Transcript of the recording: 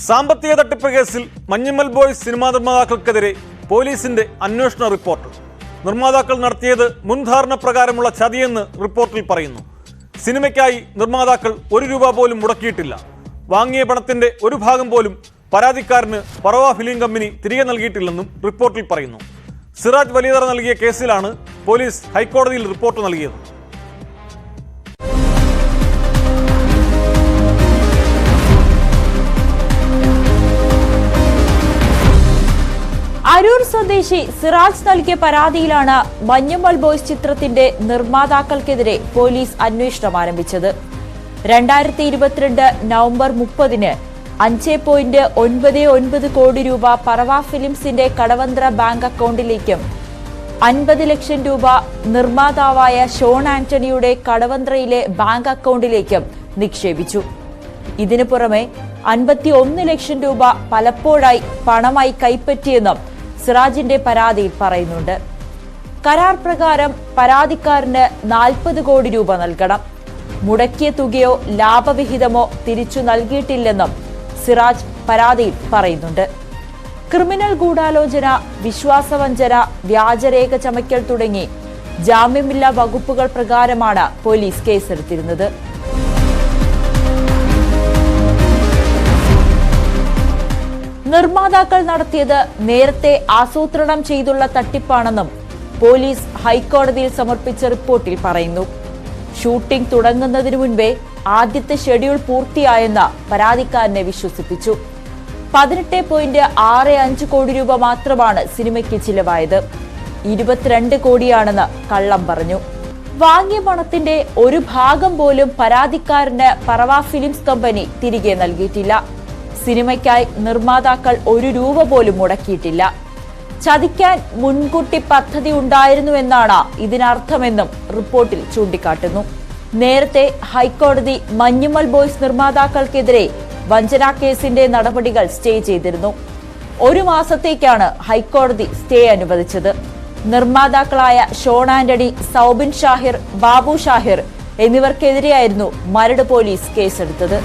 സാമ്പത്തിക തട്ടിപ്പ് കേസിൽ മഞ്ഞുമൽ ബോയ്സ് സിനിമാ നിർമ്മാതാക്കൾക്കെതിരെ പോലീസിന്റെ അന്വേഷണ റിപ്പോർട്ട്. നിർമ്മാതാക്കൾ നടത്തിയത് മുൻധാരണ പ്രകാരമുള്ള ചതിയെന്ന് റിപ്പോർട്ടിൽ പറയുന്നു. സിനിമയ്ക്കായി നിർമ്മാതാക്കൾ ₹1 പോലും മുടക്കിയിട്ടില്ല. വാങ്ങിയ പണത്തിന്റെ ഒരു ഭാഗം പോലും പരാതിക്കാരന് പറവ ഫിലിം കമ്പനി തിരികെ നൽകിയിട്ടില്ലെന്നും റിപ്പോർട്ടിൽ പറയുന്നു. സിറാജ് വലിയതറ നൽകിയ കേസിലാണ് പോലീസ് ഹൈക്കോടതിയിൽ റിപ്പോർട്ട് നൽകിയത്. അരൂർ സ്വദേശി സിറാജ് നൽകിയ പരാതിയിലാണ് മഞ്ഞുമൽ ബോയ്സ് ചിത്രത്തിന്റെ നിർമ്മാതാക്കൾക്കെതിരെ പോലീസ് അന്വേഷണം ആരംഭിച്ചത്. 2022 നവംബർ 30-ന് 5.99 കോടി രൂപ പറവ ഫിലിംസിന്റെ കടവന്ത്ര ബാങ്ക് അക്കൗണ്ടിലേക്കും 50 ലക്ഷം രൂപ നിർമ്മാതാവായ ഷോൺ ആന്റണിയുടെ കടവന്ത്രയിലെ ബാങ്ക് അക്കൗണ്ടിലേക്കും നിക്ഷേപിച്ചു. ഇതിനു പുറമെ 51 ലക്ഷം രൂപ പലപ്പോഴായി പണമായി കൈപ്പറ്റിയെന്നും സിറാജിന്റെ പരാതിയിൽ പറയുന്നുണ്ട്. കരാർ പ്രകാരം പരാതിക്കാരന് 40 കോടി രൂപ നൽകണം. മുടക്കിയ തുകയോ ലാഭവിഹിതമോ തിരിച്ചു നൽകിയിട്ടില്ലെന്നും സിറാജ് പരാതിയിൽ പറയുന്നുണ്ട്. ക്രിമിനൽ ഗൂഢാലോചന, വിശ്വാസവഞ്ചന, വ്യാജരേഖ ചമയ്ക്കൽ തുടങ്ങി ജാമ്യമില്ലാ വകുപ്പുകൾ പ്രകാരമാണ് പോലീസ് കേസെടുത്തിരുന്നത്. നിർമ്മാതാക്കൾ നടത്തിയത് നേരത്തെ ആസൂത്രണം ചെയ്തുള്ള തട്ടിപ്പാണെന്നും പോലീസ് ഹൈക്കോടതിയിൽ സമർപ്പിച്ച റിപ്പോർട്ടിൽ പറയുന്നു. ഷൂട്ടിംഗ് തുടങ്ങുന്നതിനു മുൻപേ ആദ്യത്തെ ഷെഡ്യൂൾ പൂർത്തിയായെന്ന് പരാതിക്കാരനെ വിശ്വസിപ്പിച്ചു. 18.65 കോടി രൂപ മാത്രമാണ് സിനിമയ്ക്ക് ചിലവായത്. 22 കോടിയാണെന്ന് കള്ളം പറഞ്ഞു. വാങ്ങിയ പണത്തിന്റെ ഒരു ഭാഗം പോലും പരാതിക്കാരന് പറവ ഫിലിംസ് കമ്പനി തിരികെ നൽകിയിട്ടില്ല. സിനിമയ്ക്കായി നിർമ്മാതാക്കൾ ₹1 പോലും മുടക്കിയിട്ടില്ല. ചതിക്കാൻ മുൻകൂട്ടി പദ്ധതി ഉണ്ടായിരുന്നുവെന്നാണ് ഇതിനർത്ഥമെന്നും റിപ്പോർട്ടിൽ ചൂണ്ടിക്കാട്ടുന്നു. നേരത്തെ ഹൈക്കോടതി മഞ്ഞുമൽ ബോയ്സ് നിർമ്മാതാക്കൾക്കെതിരെ വഞ്ചനാ കേസിന്റെ നടപടികൾ സ്റ്റേ ചെയ്തിരുന്നു. 1 മാസത്തേക്കാണ് ഹൈക്കോടതി സ്റ്റേ അനുവദിച്ചത്. നിർമ്മാതാക്കളായ ഷോൺ ആന്റണി, സൗബിൻ ഷാഹിർ, ബാബു ഷാഹിർ എന്നിവർക്കെതിരെയായിരുന്നു മരട് പോലീസ് കേസെടുത്തത്.